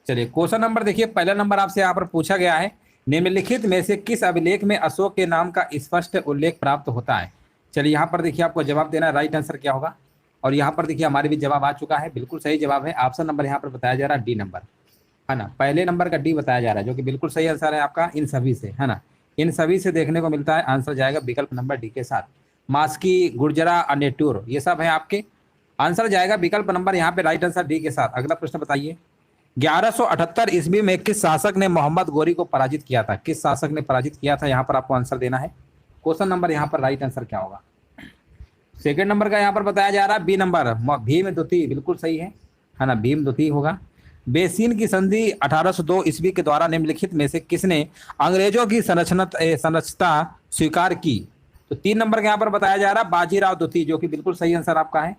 चलिए question number देखिए, पहला नंबर आपसे यहाँ पर पूछा गया है, निम्नलिखित में से किस अभिलेख में अशोक के नाम का स्पष्ट उल्लेख प्राप्त होता है। चलिए यहाँ पर देखिए आपको जवाब देना है, राइट आंसर क्या होगा। और यहाँ पर देखिए हमारे भी जवाब आ चुका है, बिल्कुल सही जवाब है ऑप्शन नंबर यहाँ पर बताया जा रहा है डी नंबर, है ना। पहले नंबर का डी बताया जा रहा है, जो कि बिल्कुल सही आंसर है आपका इन सभी से, है ना। इन सभी से देखने को मिलता है, आंसर जाएगा विकल्प नंबर डी के साथ। मास्की, गुर्जरा, अनेटूर, ये सब है आपके, आंसर जाएगा विकल्प नंबर यहाँ पे राइट आंसर डी के साथ। अगला प्रश्न बताइए, 1178 ईस्वी में किस शासक ने मोहम्मद गोरी को पराजित किया था। किस शासक ने पराजित किया था, यहाँ पर आपको आंसर देना है। क्वेश्चन नंबर यहाँ पर राइट आंसर क्या होगा। सेकंड नंबर का यहाँ पर बताया जा रहा है बी नंबर, भीम द्वितीय, बिल्कुल सही है ना, भीम द्वितीय होगा। बेसिन की संधि 1802 ईस्वी के द्वारा निम्नलिखित में से किसने अंग्रेजों की संरचना स्वीकार की। तो 3 नंबर का यहाँ पर बताया जा रहा है बाजीराव द्वितीय, जो कि बिल्कुल सही आंसर आपका है।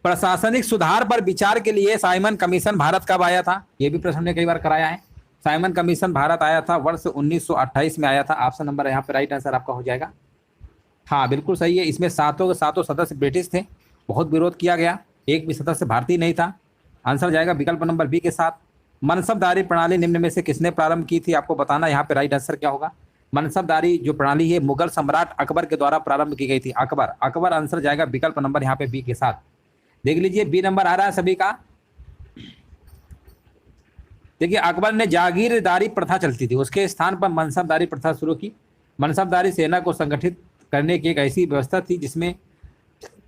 प्रशासनिक सुधार पर विचार के लिए साइमन कमीशन भारत कब आया था, यह भी प्रश्न ने कई बार कराया है। साइमन कमीशन भारत आया था वर्ष 1928 में आया था, ऑप्शन नंबर यहाँ पे राइट आंसर आपका हो जाएगा। हाँ बिल्कुल सही है, इसमें सातों के सातों सदस्य ब्रिटिश थे, बहुत विरोध किया गया, एक भी सदस्य भारतीय नहीं था। आंसर जाएगा विकल्प नंबर बी के साथ। मनसबदारी प्रणाली निम्न में से किसने प्रारंभ की थी, आपको बताना यहाँ पे राइट आंसर क्या होगा। मनसबदारी जो प्रणाली है मुगल सम्राट अकबर के द्वारा प्रारंभ की गई थी, अकबर आंसर जाएगा विकल्प नंबर यहाँ पे बी के साथ। देख लीजिए बी नंबर आ रहा है सभी का। देखिए अकबर ने जागीरदारी प्रथा चलती थी, उसके स्थान पर मनसबदारी प्रथा शुरू की। मनसबदारी सेना को संगठित करने की एक ऐसी व्यवस्था थी जिसमें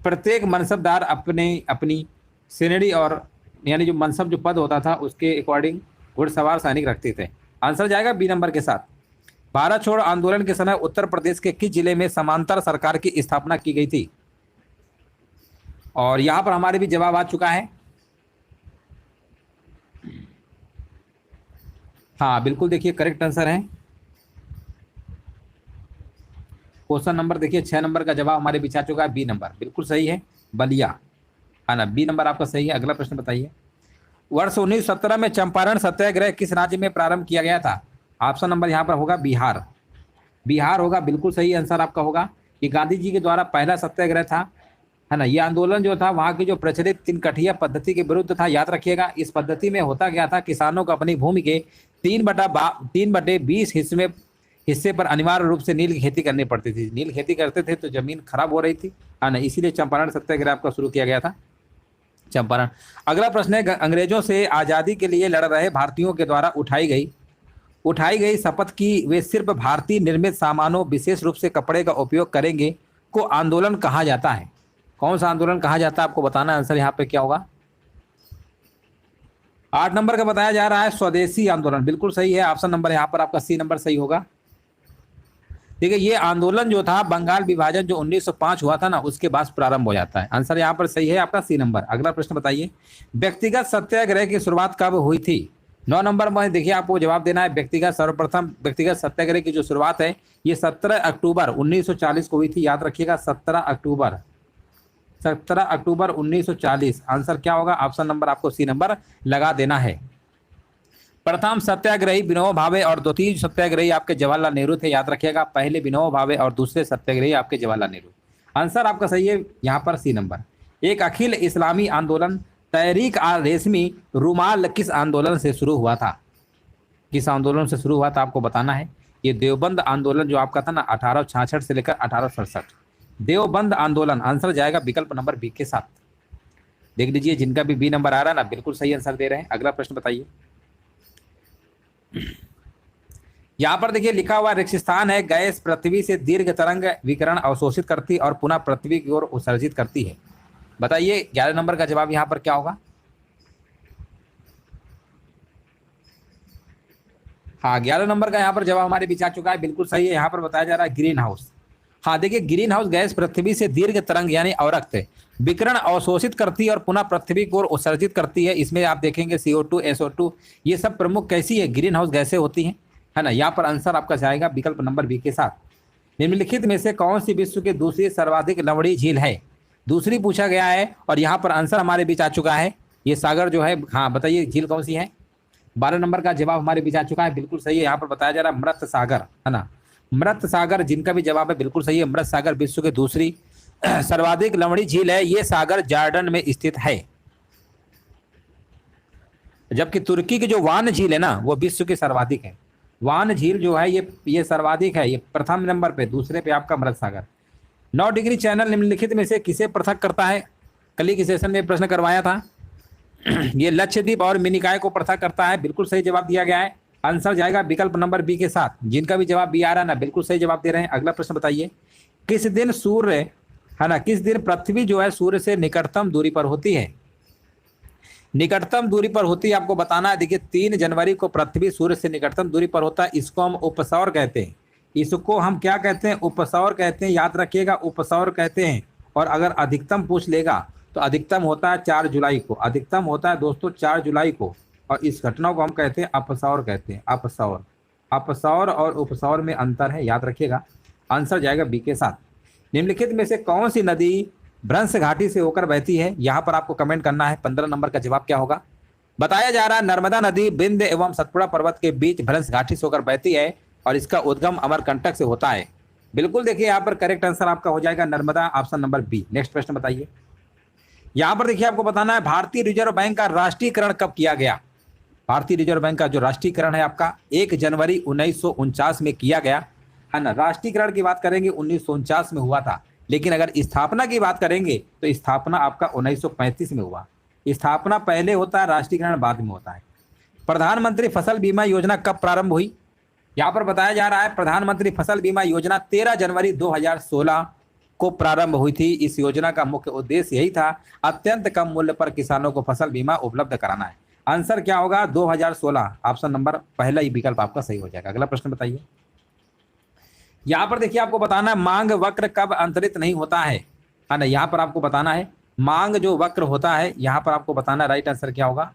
प्रत्येक मनसबदार अपनी सेनेरी और यानी जो मनसब जो पद होता था उसके अकॉर्डिंग घुड़सवार सैनिक रखते थे। आंसर जाएगा बी नंबर के साथ। भारत छोड़ो आंदोलन के समय उत्तर प्रदेश के किस जिले में समांतर सरकार की स्थापना की गई थी। और यहां पर हमारे भी जवाब आ चुका है। हाँ बिल्कुल देखिए करेक्ट आंसर है। क्वेश्चन नंबर देखिए 6 नंबर का जवाब हमारे बीच आ चुका है, बी नंबर बिल्कुल सही है, बलिया, है ना, बी नंबर आपका सही है। अगला प्रश्न बताइए, वर्ष 1917 में चंपारण सत्याग्रह किस राज्य में प्रारंभ किया गया था। ऑप्शन नंबर यहाँ पर होगा बिहार, बिहार होगा, बिल्कुल सही आंसर आपका होगा। ये गांधी जी के द्वारा पहला सत्याग्रह था, है ना। ये आंदोलन जो था वहाँ की जो प्रचलित 3 कठिया पद्धति के विरुद्ध था, याद रखिएगा। इस पद्धति में होता क्या था, किसानों को अपनी भूमि के 3/20 हिस्से पर अनिवार्य रूप से नील की खेती करनी पड़ती थी। नील खेती करते थे तो जमीन खराब हो रही थी, है ना, इसीलिए चंपारण सत्याग्रह आपका शुरू किया गया था, चंपारण। अगला प्रश्न है, अंग्रेजों से आज़ादी के लिए लड़ रहे भारतीयों के द्वारा उठाई गई शपथ की वे सिर्फ भारतीय निर्मित सामानों विशेष रूप से कपड़े का उपयोग करेंगे को आंदोलन कहा जाता है। कौन सा आंदोलन कहा जाता है, आपको बताना, आंसर यहाँ पे क्या होगा। 8 नंबर का बताया जा रहा है स्वदेशी आंदोलन, बिल्कुल सही है, ऑप्शन नंबर यहाँ पर आपका सी नंबर सही होगा। देखिए ये आंदोलन जो था बंगाल विभाजन जो 1905 हुआ था ना, उसके बाद प्रारंभ हो जाता है। आंसर यहाँ पर सही है आपका सी नंबर। अगला प्रश्न बताइए, व्यक्तिगत सत्याग्रह की शुरुआत कब हुई थी। 9 नंबर में देखिए आपको जवाब देना है। सर्वप्रथम व्यक्तिगत सत्याग्रह की जो शुरुआत है ये 17 अक्टूबर 1940 को हुई थी, याद रखिएगा 17 अक्टूबर 1940। आंसर क्या होगा, ऑप्शन नंबर आपको सी नंबर लगा देना है। प्रथम सत्याग्रही विनोबा भावे और द्वितीय सत्याग्रही आपके जवाहरलाल नेहरू थे, याद रखिएगा। पहले विनोबा भावे और दूसरे सत्याग्रही आपके जवाहरलाल नेहरू। आंसर आपका सही है यहाँ पर सी नंबर। एक अखिल इस्लामी आंदोलन तहरीक रेशमी रुमाल किस आंदोलन से शुरू हुआ था। किस आंदोलन से शुरू हुआ था आपको बताना है। ये देवबंद आंदोलन जो आपका था ना 1866 से लेकर 1867, देवबंद आंदोलन। आंसर जाएगा विकल्प नंबर बी के साथ। देख लीजिए जिनका भी बी नंबर आ रहा है ना, बिल्कुल सही आंसर दे रहे हैं। अगला प्रश्न बताइए, यहां पर देखिए लिखा हुआ रेगिस्तान है, गैस पृथ्वी से दीर्घ तरंग विकिरण अवशोषित करती और पुनः पृथ्वी की ओर उत्सर्जित करती है। बताइए 11 नंबर का जवाब यहां पर क्या होगा। हाँ 11 नंबर का यहाँ पर जवाब हमारे बीच आ चुका है, बिल्कुल सही है। यहाँ पर बताया जा रहा है ग्रीन हाउस। हाँ देखिए ग्रीन हाउस गैस पृथ्वी से दीर्घ तरंग यानी अवरक्त विकिरण अवशोषित करती है और पुनः पृथ्वी को ओर उत्सर्जित करती है। इसमें आप देखेंगे CO2, SO2 ये सब प्रमुख कैसी है, ग्रीन हाउस गैसें होती हैं, है ना। यहाँ पर आंसर आपका जाएगा विकल्प नंबर बी के साथ। निम्नलिखित में से कौन सी विश्व की दूसरी सर्वाधिक लंबी झील है। दूसरी पूछा गया है और यहाँ पर आंसर हमारे बीच आ चुका है। ये सागर जो है, हाँ बताइए झील कौन सी है। 12 नंबर का जवाब हमारे बीच आ चुका है, बिल्कुल सही है। यहाँ पर बताया जा रहा है मृत सागर, है ना, मृत सागर जिनका भी जवाब है बिल्कुल सही है। मृत सागर विश्व की दूसरी सर्वाधिक लंबी झील है। ये सागर जॉर्डन में स्थित है। जबकि तुर्की की जो वान झील है ना वो विश्व की सर्वाधिक है। वान झील जो है ये सर्वाधिक है, ये प्रथम नंबर पे, दूसरे पे आपका मृत सागर। 9 डिग्री चैनल निम्नलिखित में से किसे पृथक करता है? कल ही के सेशन में प्रश्न करवाया था। ये लक्षद्वीप और मिनिकॉय को पृथक करता है, बिल्कुल सही जवाब दिया गया है। आंसर जाएगा विकल्प नंबर बी के साथ। जिनका भी जवाब बी आ रहा है ना, बिल्कुल सही जवाब दे रहे हैं। अगला प्रश्न बताइए, किस दिन सूर्य है ना, किस दिन पृथ्वी जो है सूर्य से निकटतम दूरी पर होती है? निकटतम दूरी पर होती है आपको बताना है। देखिए 3 जनवरी को पृथ्वी सूर्य से निकटतम दूरी पर होता है। इसको हम उपसौर कहते हैं। इसको हम क्या कहते हैं? उपसौर कहते हैं, याद रखिएगा, उपसौर कहते हैं। और अगर अधिकतम पूछ लेगा तो अधिकतम होता है 4 जुलाई को, अधिकतम होता है दोस्तों 4 जुलाई को। और इस घटना को हम कहते हैं अपसौर कहते हैं, अपसौर। अपसौर और उपसौर में अंतर है, याद रखिएगा। आंसर जाएगा बी के साथ। निम्नलिखित में से कौन सी नदी भ्रंश घाटी से होकर बहती है? यहाँ पर आपको कमेंट करना है। 15 नंबर का जवाब क्या होगा? बताया जा रहा है नर्मदा नदी विंध्य एवं सतपुड़ा पर्वत के बीच भ्रंश घाटी से होकर बहती है और इसका उद्गम अमरकंटक से होता है। बिल्कुल देखिए यहाँ पर करेक्ट आंसर आपका हो जाएगा Narmada, option number B. Next प्रश्न बताइए। यहाँ पर देखिए आपको बताना है भारतीय रिजर्व बैंक का राष्ट्रीयकरण कब किया गया? भारतीय रिजर्व बैंक का जो राष्ट्रीयकरण है आपका 1 जनवरी 1949 में किया गया है ना। राष्ट्रीयकरण की बात करेंगे 1949 में हुआ था, लेकिन अगर स्थापना की बात करेंगे तो स्थापना आपका 1935 में हुआ। स्थापना पहले होता है, राष्ट्रीयकरण बाद में होता है। प्रधानमंत्री फसल बीमा योजना कब प्रारंभ हुई? यहाँ पर बताया जा रहा है प्रधानमंत्री फसल बीमा योजना 13 जनवरी 2016 को प्रारंभ हुई थी। इस योजना का मुख्य उद्देश्य यही था, अत्यंत कम मूल्य पर किसानों को फसल बीमा उपलब्ध कराना है। आंसर क्या होगा? 2016, ऑप्शन नंबर पहला ही विकल्प आपका सही हो जाएगा। अगला प्रश्न बताइए। यहाँ पर देखिए आपको बताना है मांग वक्र कब अंतरित नहीं होता है ना। यहाँ पर आपको बताना है मांग जो वक्र होता है, यहाँ पर आपको बताना राइट आंसर क्या होगा।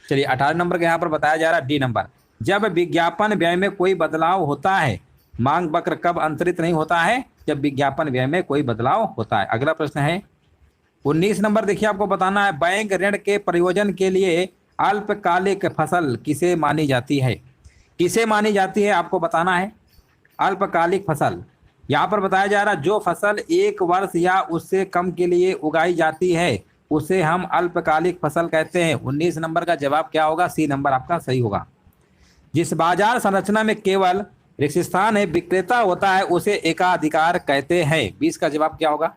चलिए 18 नंबर का यहाँ पर बताया जा रहा है डी नंबर, जब विज्ञापन व्यय में कोई बदलाव होता है। मांग वक्र कब अंतरित नहीं होता है? जब विज्ञापन व्यय में कोई बदलाव होता है। अगला प्रश्न है 19 नंबर, देखिए आपको बताना है बैंक ऋण के प्रयोजन के लिए अल्पकालिक फसल किसे मानी जाती है? किसे मानी जाती है आपको बताना है। अल्पकालिक फसल, यहाँ पर बताया जा रहा है जो फसल 1 वर्ष या उससे कम के लिए उगाई जाती है उसे हम अल्पकालिक फसल कहते हैं। 19 नंबर का जवाब क्या होगा? सी नंबर आपका सही होगा। जिस बाजार संरचना में केवल रिक्त स्थान है विक्रेता होता है उसे एकाधिकार कहते हैं। 20 का जवाब क्या होगा?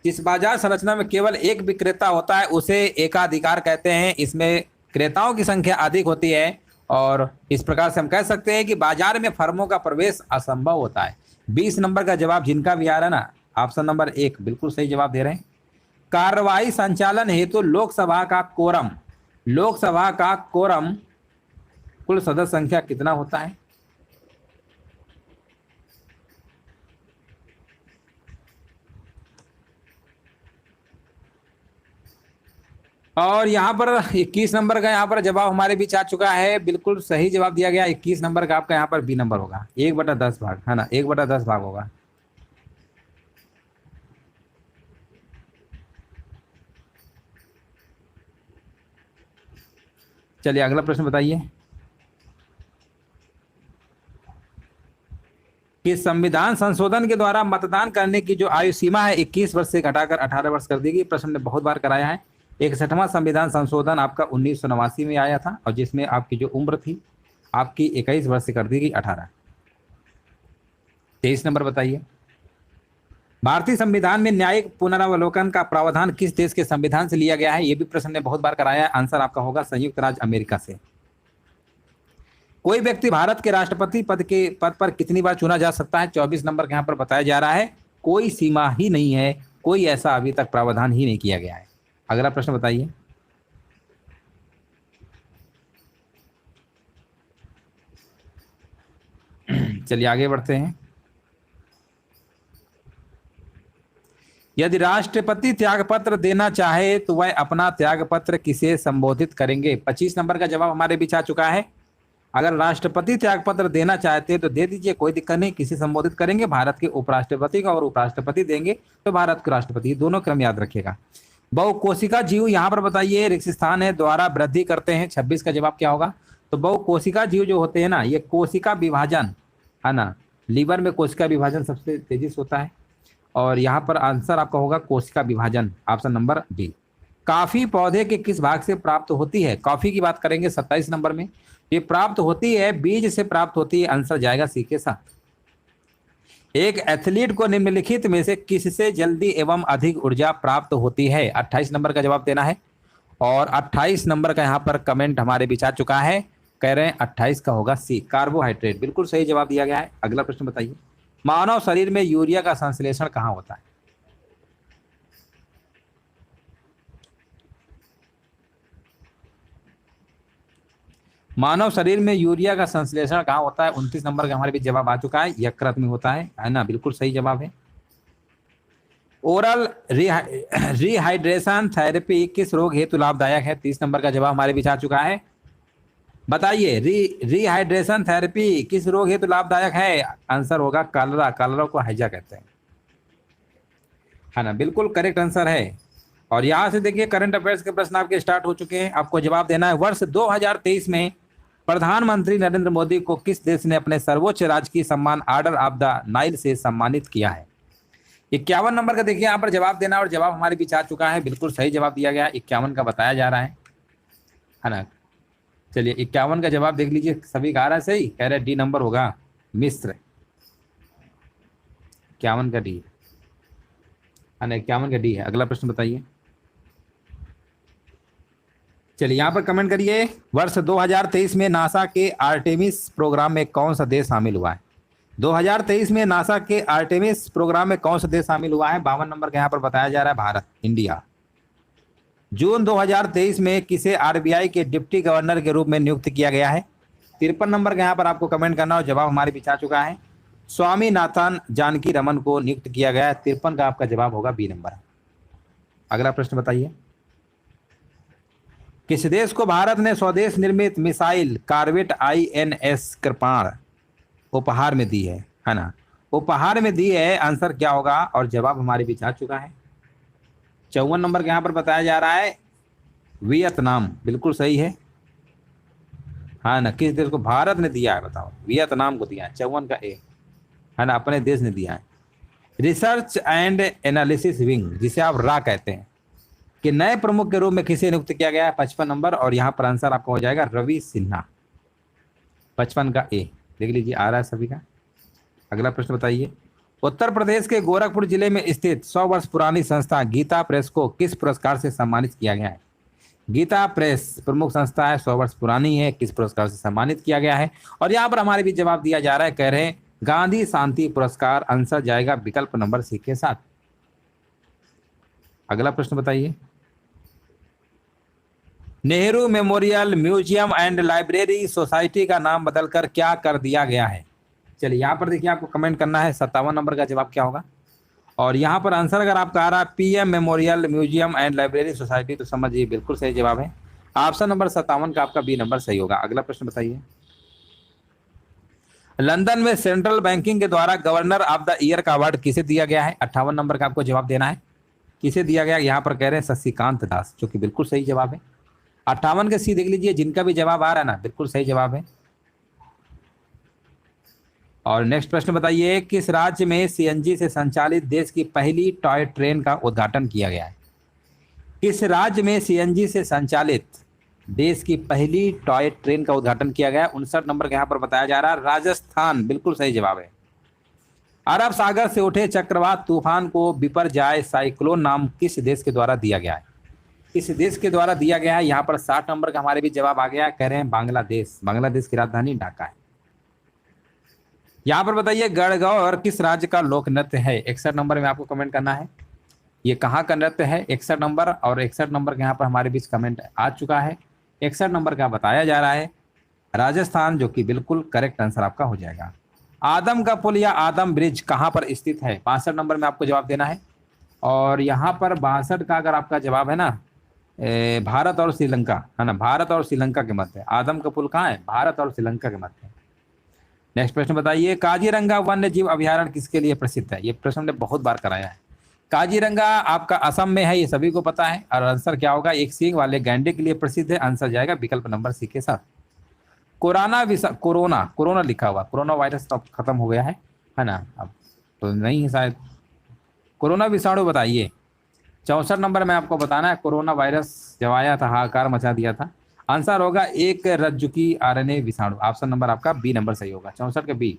जिस बाजार संरचना में केवल एक विक्रेता होता है उसे एकाधिकार कहते हैं। इसमें क्रेताओं की संख्या अधिक होती है और इस प्रकार से हम कह सकते हैं कि बाजार में फर्मों का प्रवेश असंभव होता है। 20 नंबर का जवाब जिनका भी आ रहा है ना, ऑप्शन नंबर 1 बिल्कुल सही जवाब दे रहे हैं। कार्रवाई संचालन हेतु लोकसभा का कोरम, लोकसभा का कोरम कुल सदस्य संख्या कितना होता है? और यहाँ पर 21 नंबर का यहाँ पर जवाब हमारे बीच आ चुका है। बिल्कुल सही जवाब दिया गया। 21 नंबर का आपका यहाँ पर बी नंबर होगा, 1/10 भाग है ना, 1/10 भाग होगा। चलिए अगला प्रश्न बताइए कि संविधान संशोधन के द्वारा मतदान करने की जो आयु सीमा है 21 वर्ष से घटाकर 18 वर्ष कर दी गई। प्रश्न ने बहुत बार कराया है। 61वां संविधान संशोधन आपका 1989 में आया था और जिसमें आपकी जो उम्र थी आपकी 21 वर्ष से कर दी गई 18। 23 नंबर बताइए, भारतीय संविधान में न्यायिक पुनरावलोकन का प्रावधान किस देश के संविधान से लिया गया है? ये भी प्रश्न ने बहुत बार कराया है। आंसर आपका होगा संयुक्त राज्य अमेरिका से। कोई व्यक्ति भारत के राष्ट्रपति पद पर कितनी बार चुना जा सकता है? 24 नंबर के यहाँ पर बताया जा रहा है कोई सीमा ही नहीं है, कोई ऐसा अभी तक प्रावधान ही नहीं किया गया है। अगला प्रश्न बताइए, चलिए आगे बढ़ते हैं। यदि राष्ट्रपति त्यागपत्र देना चाहे तो वह अपना त्यागपत्र किसे संबोधित करेंगे? 25 नंबर का जवाब हमारे बीच आ चुका है। अगर राष्ट्रपति त्यागपत्र देना चाहते हैं तो दे दीजिए, कोई दिक्कत नहीं। किसे संबोधित करेंगे? भारत के उपराष्ट्रपति का, और उपराष्ट्रपति देंगे तो भारत के राष्ट्रपति। दोनों क्रम याद रखिएगा। बहुकोशिका जीव यहाँ पर बताइए रिक्त स्थान है द्वारा वृद्धि करते हैं। 26 का जवाब क्या होगा? तो बहुकोशिका जीव जो होते हैं ना, ये कोशिका विभाजन है ना, लीवर में कोशिका विभाजन सबसे तेजी से होता है और यहाँ पर आंसर आपका होगा कोशिका विभाजन, ऑप्शन नंबर बी। कॉफी पौधे के किस भाग से प्राप्त होती है? कॉफी की बात करेंगे 27 नंबर में। ये प्राप्त होती है बीज से प्राप्त होती है, आंसर जाएगा सी के साथ। एक एथलीट को निम्नलिखित में से किससे जल्दी एवं अधिक ऊर्जा प्राप्त होती है? 28 नंबर का जवाब देना है। और 28 नंबर का यहाँ पर कमेंट हमारे बीच आ चुका है, कह रहे हैं 28 का होगा सी, कार्बोहाइड्रेट। बिल्कुल सही जवाब दिया गया है। अगला प्रश्न बताइए, मानव शरीर में यूरिया का संश्लेषण कहाँ होता है? मानव शरीर में यूरिया का संश्लेषण कहाँ होता है? 29 नंबर का हमारे बीच जवाब आ चुका है, यकृत में होता है ना? बिल्कुल सही जवाब है। ओरल रिहाइड्रेशन थेरेपी किस रोग हेतु लाभदायक है? 30 नंबर का जवाब हमारे बीच आ चुका है। बताइए, रिहाइड्रेशन थेरेपी किस रोग हेतु लाभदायक है? आंसर होगा कलरा। कलरा को हैजा कहते हैं, है ना? बिल्कुल करेक्ट आंसर है। और यहाँ से देखिए करंट अफेयर्स के प्रश्न आपके स्टार्ट हो चुके हैं, आपको जवाब देना है। वर्ष 2023 में प्रधानमंत्री नरेंद्र मोदी को किस देश ने अपने सर्वोच्च राजकीय सम्मान ऑर्डर ऑफ द नाइल से सम्मानित किया है? 51 नंबर का देखिए यहाँ पर जवाब देना, और जवाब हमारे बीच आ चुका है। बिल्कुल सही जवाब दिया गया, 51 का बताया जा रहा है ना? चलिए 51 का जवाब देख लीजिए, सभी का आ रहा है सही, कह रहे डी नंबर होगा, मिस्र। 51 का डी है ना, 51 का डी है। अगला प्रश्न बताइए। चलिए यहाँ पर कमेंट करिए, वर्ष 2023 में नासा के आर्टेमिस प्रोग्राम में कौन सा देश शामिल हुआ है? 2023 में नासा के आर्टेमिस प्रोग्राम में कौन सा देश शामिल हुआ है? 52 नंबर का यहाँ पर बताया जा रहा है, भारत, इंडिया। जून 2023 में किसे आरबीआई के डिप्टी गवर्नर के रूप में नियुक्त किया गया है? 53 नंबर का यहाँ पर आपको कमेंट करना, और जवाब हमारे बीच आ चुका है, स्वामीनाथन जानकी रमन को नियुक्त किया गया है। 53 का आपका जवाब होगा बी नंबर। अगला प्रश्न बताइए, किस देश को भारत ने स्वदेश निर्मित मिसाइल कॉर्वेट INS कृपाण उपहार में दी है ना? उपहार में दी है, आंसर क्या होगा? और जवाब हमारे बीच आ चुका है। 54 नंबर के यहाँ पर बताया जा रहा है वियतनाम। बिल्कुल सही है, हाँ ना? किस देश को भारत ने दिया है बताओ? वियतनाम को दिया है। 54 का ए है ना, अपने देश ने दिया है। रिसर्च एंड एनालिसिस विंग, जिसे आप रा कहते हैं, कि नए प्रमुख के रूप में किसे नियुक्त किया गया है? 55 नंबर, और यहाँ पर आंसर आपका हो जाएगा रवि सिन्हा। 55 का ए देख लीजिए, आ रहा है सभी का। अगला प्रश्न बताइए, उत्तर प्रदेश के गोरखपुर जिले में स्थित 100 वर्ष पुरानी संस्था गीता प्रेस को किस पुरस्कार से सम्मानित किया गया है? गीता प्रेस प्रमुख संस्था है, 100 वर्ष पुरानी है, किस पुरस्कार से सम्मानित किया गया है? और यहाँ पर हमारे भी जवाब दिया जा रहा है, कह रहे हैं गांधी शांति पुरस्कार। आंसर जाएगा विकल्प नंबर सी के साथ। अगला प्रश्न बताइए, Nehru memorial museum and library society का नाम बदलकर क्या कर दिया गया है? चलिए यहाँ पर देखिए, आपको कमेंट करना है 57 नंबर का जवाब क्या होगा। और यहाँ पर आंसर अगर आपका आ रहा है PM memorial museum and library society, तो समझिए बिल्कुल सही जवाब है, ऑप्शन नंबर 57 का आपका बी नंबर सही होगा। अगला प्रश्न बताइए, लंदन में सेंट्रल बैंकिंग के द्वारा गवर्नर ऑफ द ईयर का अवार्ड किसे दिया गया है? 58 नंबर का आपको जवाब देना है, किसे दिया गया? यहाँ पर कह रहे हैं शशिकांत दास, जो कि बिल्कुल सही जवाब है। 58 के सी देख लीजिए, जिनका भी जवाब आ रहा है ना, बिल्कुल सही जवाब है। और नेक्स्ट प्रश्न बताइए, किस राज्य में CNG से संचालित देश की पहली टॉय ट्रेन का उद्घाटन किया गया है? किस राज्य में CNG से संचालित देश की पहली टॉय ट्रेन का उद्घाटन किया गया? 59 नंबर के यहाँ पर बताया जा रहा है राजस्थान। बिल्कुल सही जवाब है। अरब सागर से उठे चक्रवात तूफान को बिपरजॉय साइक्लोन नाम किस देश के द्वारा दिया गया है? किस देश के द्वारा दिया गया है? यहाँ पर 60 नंबर का हमारे भी जवाब आ गया, कह रहे हैं बांग्लादेश। बांग्लादेश की राजधानी ढाका है। यहाँ पर बताइए, गणगौर किस राज्य का लोक नृत्य है? 61 नंबर में आपको कमेंट करना है, ये कहाँ का नृत्य है? 61 नंबर, और 61 नंबर के यहाँ पर हमारे बीच कमेंट आ चुका है। 61 नंबर का बताया जा रहा है राजस्थान, जो कि बिल्कुल करेक्ट आंसर आपका हो जाएगा। आदम का पुल या आदम ब्रिज कहाँ पर स्थित है? 62 नंबर में आपको जवाब देना है। और यहाँ पर 62 का अगर आपका जवाब है ना, भारत और श्रीलंका, है ना? भारत और श्रीलंका के मध्य आदम का पुल कहाँ है? भारत और श्रीलंका के मध्य। नेक्स्ट प्रश्न बताइए, काजीरंगा वन्य जीव अभयारण्य किसके लिए प्रसिद्ध है? ये प्रश्न हमने बहुत बार कराया है। काजीरंगा आपका असम में है, ये सभी को पता है। और आंसर क्या होगा? एक सींग वाले गैंडे के लिए प्रसिद्ध है। आंसर जाएगा विकल्प नंबर सी के साथ। कोरोना लिखा हुआ, कोरोना वायरस तो खत्म हो गया है ना? अब तो नहीं है शायद, कोरोना विषाणु बताइए। 64 नंबर में आपको बताना है, कोरोना वायरस जब आया था हाहाकार मचा दिया था। आंसर होगा एक रज्जुकी आरएनए विषाणु। ऑप्शन नंबर आपका बी नंबर सही होगा, 64 के बी।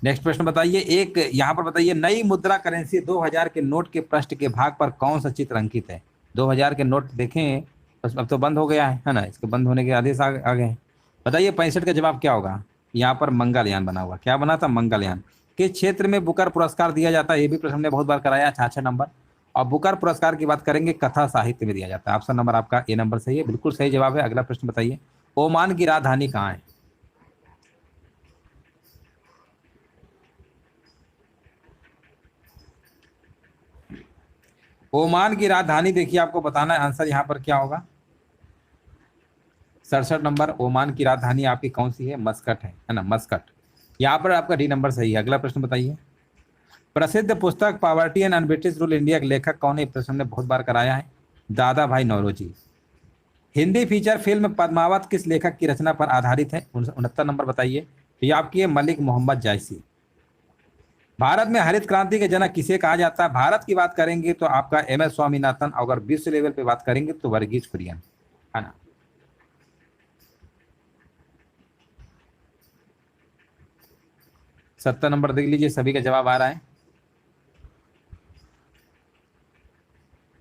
नेक्स्ट प्रश्न बताइए, एक यहाँ पर बताइए, नई मुद्रा करेंसी 2000 के नोट के पृष्ठ के भाग पर कौन सा चित्र अंकित है? 2000 के नोट देखें, बस अब तो बंद हो गया है ना, इसके बंद होने के आदेश आ गए हैं। बताइए 65 का जवाब क्या होगा? यहाँ पर मंगलयान बना हुआ, क्या बना था? मंगलयान। किस क्षेत्र में बुकर पुरस्कार दिया जाता है? ये भी प्रश्न हमने बहुत बार कराया, 66 नंबर। और बुकर पुरस्कार की बात करेंगे, कथा साहित्य में दिया जाता है। ऑप्शन नंबर आपका ए नंबर सही है, बिल्कुल सही जवाब है। अगला प्रश्न बताइए, ओमान की राजधानी कहाँ है? ओमान की राजधानी देखिए, आपको बताना है आंसर यहाँ पर क्या होगा। 67 नंबर, ओमान की राजधानी आपकी कौन सी है? मस्कट है ना, मस्कट। यहाँ पर आपका डी नंबर सही है। अगला प्रश्न बताइए, प्रसिद्ध पुस्तक poverty and British rule India के लेखक कौन है? प्रश्न हमने बहुत बार कराया है, दादा भाई नौरोजी। हिंदी फीचर फिल्म पद्मावत किस लेखक की रचना पर आधारित है? 69 नंबर बताइए। तो ये आपकी है मलिक मोहम्मद जायसी। भारत में हरित क्रांति के जनक किसे कहा जाता है? भारत की बात करेंगे तो आपका एम एस स्वामीनाथन, अगर विश्व लेवल पे बात करेंगे तो वर्गीज कुरियन, है ना। 70 नंबर देख लीजिए, सभी का जवाब आ रहा है।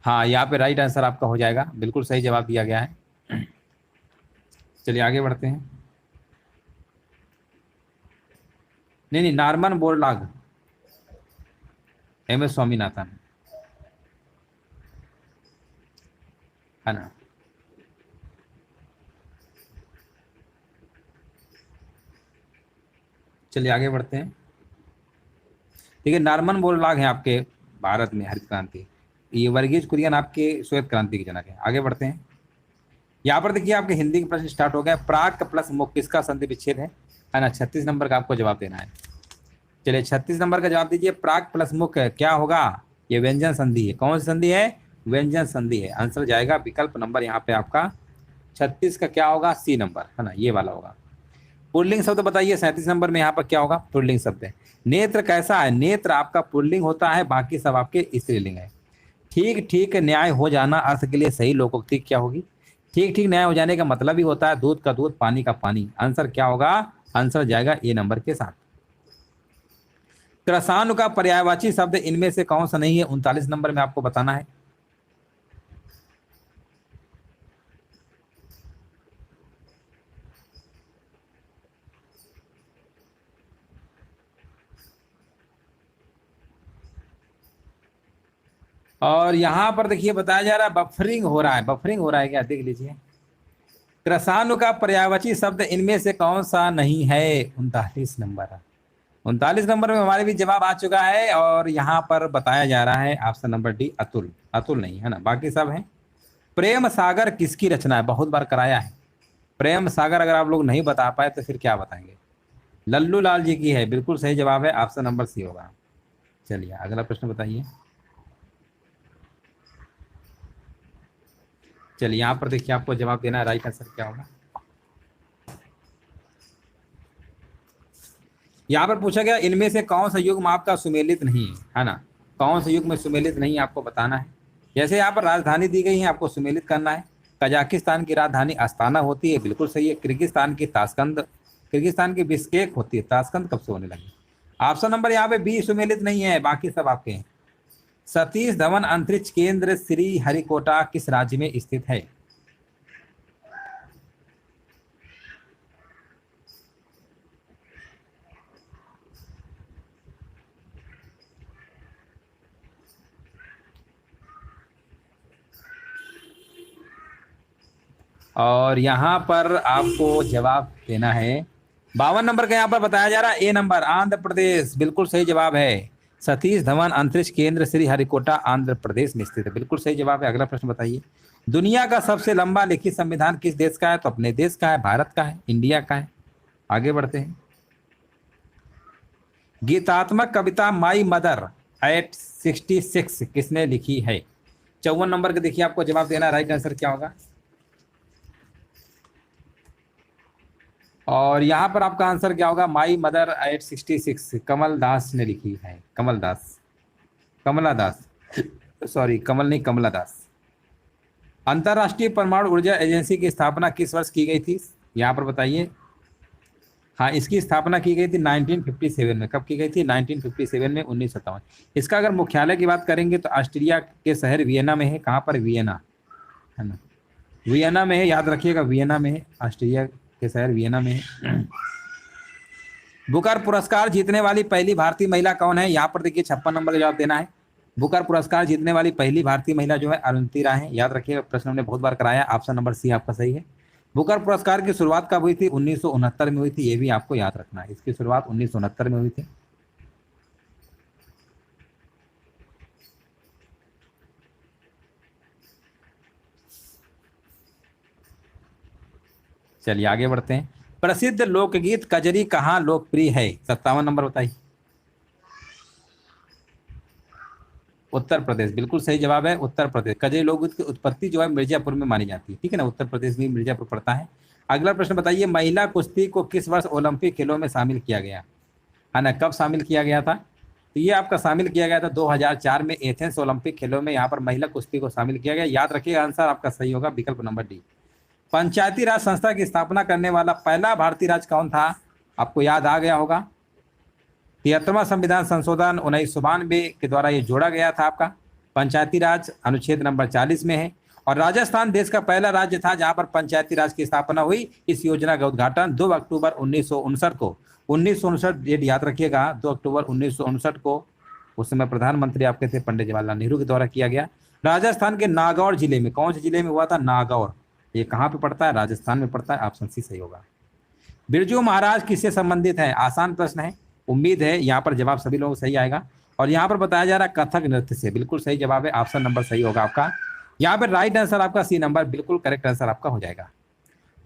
हाँ, यहाँ पे राइट आंसर आपका हो जाएगा, बिल्कुल सही जवाब दिया गया है। चलिए आगे बढ़ते हैं। नहीं नहीं, Norman Borlaug, M S Swaminathan, है ना। चलिए आगे बढ़ते हैं। ठीक है, नॉर्मन बोरलाग है आपके भारत में हरित क्रांति, ये वर्गीज कुरियन आपके श्वेत क्रांति के जनक है। आगे बढ़ते हैं। यहाँ पर देखिए आपके हिंदी का प्रश्न स्टार्ट हो गया, प्राक प्लस मुख किसका संधि विच्छेद है ना। 36 नंबर का आपको जवाब देना है। चलिए 36 नंबर का जवाब दीजिए, प्राक प्लस मुख क्या होगा? ये व्यंजन संधि है। कौन सी संधि है? व्यंजन संधि है। आंसर जाएगा विकल्प नंबर यहाँ पे आपका 36 का क्या होगा? सी नंबर, है ना, ये वाला होगा। पुल्लिंग शब्द बताइए, 37 नंबर में यहाँ पर क्या होगा? पुल्लिंग शब्द है। नेत्र कैसा है? नेत्र आपका पुल्लिंग होता है, बाकी सब आपके स्त्रीलिंग है। ठीक ठीक न्याय हो जाना अर्थ के लिए सही लोकोक्ति क्या होगी? ठीक ठीक न्याय हो जाने का मतलब ही होता है दूध का दूध, पानी का पानी। आंसर क्या होगा? आंसर जाएगा ए नंबर के साथ। क्रसानु का पर्यायवाची शब्द इनमें से कौन सा नहीं है? 39 नंबर में आपको बताना है। और यहां पर देखिए बताया जा रहा है बफरिंग हो रहा है, बफरिंग हो रहा है क्या? देख लीजिए, क्रसानु का पर्यायवाची शब्द इनमें से कौन सा नहीं है? 39 नंबर में हमारे भी जवाब आ चुका है, और यहाँ पर बताया जा रहा है option number D, Atul. Atul नहीं, है ना, बाकी सब है। प्रेम सागर किसकी रचना है? बहुत बार कराया है। प्रेम सागर अगर आप लोग नहीं बता पाए तो फिर क्या बताएंगे? लल्लू लाल जी की है, बिल्कुल सही जवाब है, ऑप्शन नंबर सी होगा। चलिए अगला प्रश्न बताइए। चलिए यहाँ पर देखिए, आपको जवाब देना है, राइट आंसर क्या होगा। यहाँ पर पूछा गया इनमें से कौन सा युग्म आपका सुमेलित नहीं है ना। कौन सा युग्म सुमेलित नहीं आपको बताना है। जैसे यहाँ पर राजधानी दी गई है, आपको सुमेलित करना है। कजाकिस्तान की राजधानी अस्ताना होती है, बिल्कुल सही है। किर्गिस्तान की ताशकंद, किर्गिस्तान की बिस्केक होती है। ताशकंद कब से होने लगी? ऑप्शन नंबर यहाँ पे बी सुमेलित नहीं है, बाकी सब आपके हैं। सतीश धवन अंतरिक्ष केंद्र श्री हरिकोटा किस राज्य में स्थित है? और यहाँ पर आपको जवाब देना है। 52 नंबर का यहाँ पर बताया जा रहा है ए नंबर, आंध्र प्रदेश, बिल्कुल सही जवाब है। सतीश धवन अंतरिक्ष केंद्र श्री हरिकोटा आंध्र प्रदेश में स्थित है, बिल्कुल सही जवाब है। अगला प्रश्न बताइए, दुनिया का सबसे लंबा लिखित संविधान किस देश का है? तो अपने देश का है, भारत का है, इंडिया का है। आगे बढ़ते हैं। गीतात्मक कविता माई मदर एट 66 किसने लिखी है? 54 नंबर का देखिए, आपको जवाब देना, राइट आंसर क्या होगा। और यहाँ पर आपका आंसर क्या होगा? माई मदर एट 66 कमल दास ने लिखी है, कमल दास। कमला दास, सॉरी कमल नहीं, कमला दास। अंतर्राष्ट्रीय परमाणु ऊर्जा एजेंसी की स्थापना किस वर्ष की गई थी, यहाँ पर बताइए। हाँ, इसकी स्थापना की गई थी 1957 में। कब की गई थी? 1957 में, 1957। इसका अगर मुख्यालय की बात करेंगे तो ऑस्ट्रिया के शहर वियना में है। कहाँ पर? वियना, है ना, वियना में है, याद रखिएगा, वियना में है, ऑस्ट्रिया के शहर वियना में है। बुकर पुरस्कार जीतने वाली पहली भारतीय महिला कौन है? यहाँ पर देखिए 56 नंबर का जवाब देना है। बुकर पुरस्कार जीतने वाली पहली भारतीय महिला जो है अरुंधति राय है। याद रखिएगा, प्रश्न हमने बहुत बार कराया। ऑप्शन नंबर सी आपका सही है। बुकर पुरस्कार की शुरुआत कब हुई थी? 1969 में हुई थी। ये भी आपको याद रखना है, इसकी शुरुआत 1969 में हुई थी। चलिए आगे बढ़ते हैं। प्रसिद्ध लोकगीत कजरी कहाँ लोकप्रिय है? 57 नंबर बताइए। उत्तर प्रदेश, बिल्कुल सही जवाब है, उत्तर प्रदेश। कजरी लोकगीत की उत्पत्ति जो है मिर्जापुर में मानी जाती है, ठीक है ना, उत्तर प्रदेश में मिर्जापुर पड़ता है। अगला प्रश्न बताइए, महिला कुश्ती को किस वर्ष ओलंपिक खेलों में शामिल किया गया, है ना, कब शामिल किया गया था? तो ये आपका शामिल किया गया था 2004 में एथेंस ओलंपिक खेलों में। यहाँ पर महिला कुश्ती को शामिल किया गया। याद रखिएगा, आंसर आपका सही होगा विकल्प नंबर डी। पंचायती राज संस्था की स्थापना करने वाला पहला भारतीय राज्य कौन था? आपको याद आ गया होगा, 73वां संविधान संशोधन 1992 के द्वारा ये जोड़ा गया था। आपका पंचायती राज अनुच्छेद नंबर 40 में है। और राजस्थान देश का पहला राज्य था जहां पर पंचायती राज की स्थापना हुई। इस योजना का उद्घाटन 2 अक्टूबर 1959 को, 1959 डेट याद रखिएगा, 2 अक्टूबर 1959 को, उस समय प्रधानमंत्री आपके थे पंडित जवाहरलाल नेहरू के द्वारा किया गया। राजस्थान के नागौर जिले में, कौन से जिले में हुआ था? नागौर। ये कहाँ पे पड़ता है? राजस्थान में पड़ता है। ऑप्शन सी सही होगा। बिरजू महाराज किससे संबंधित है? आसान प्रश्न है, उम्मीद है यहाँ पर जवाब सभी लोगों को सही आएगा। और यहाँ पर बताया जा रहा है कथक नृत्य से। बिल्कुल सही जवाब है, ऑप्शन नंबर सही होगा आपका। यहाँ पर राइट आंसर आपका सी नंबर, बिल्कुल करेक्ट आंसर आपका हो जाएगा।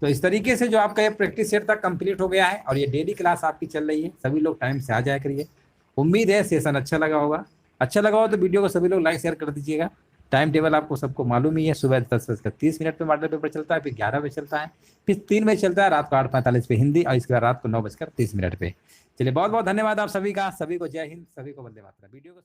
तो इस तरीके से जो आपका ये प्रैक्टिस सेट तक कंप्लीट हो गया है और ये डेली क्लास आपकी चल रही है। सभी लोग टाइम से आ जाया करिए। उम्मीद है सेशन अच्छा लगा होगा। अच्छा लगा हो तो वीडियो को सभी लोग लाइक शेयर कर दीजिएगा। टाइम टेबल आपको सबको मालूम ही है, सुबह 10:30 पे मॉडल पेपर चलता है, फिर 11 बजे चलता है, फिर 3 बजे चलता है, रात को 8:45 पे हिंदी, और इसके बाद रात को 9:30 पे। चलिए बहुत बहुत धन्यवाद आप सभी का। सभी को जय हिंद, सभी को वंदे मातरम। वीडियो को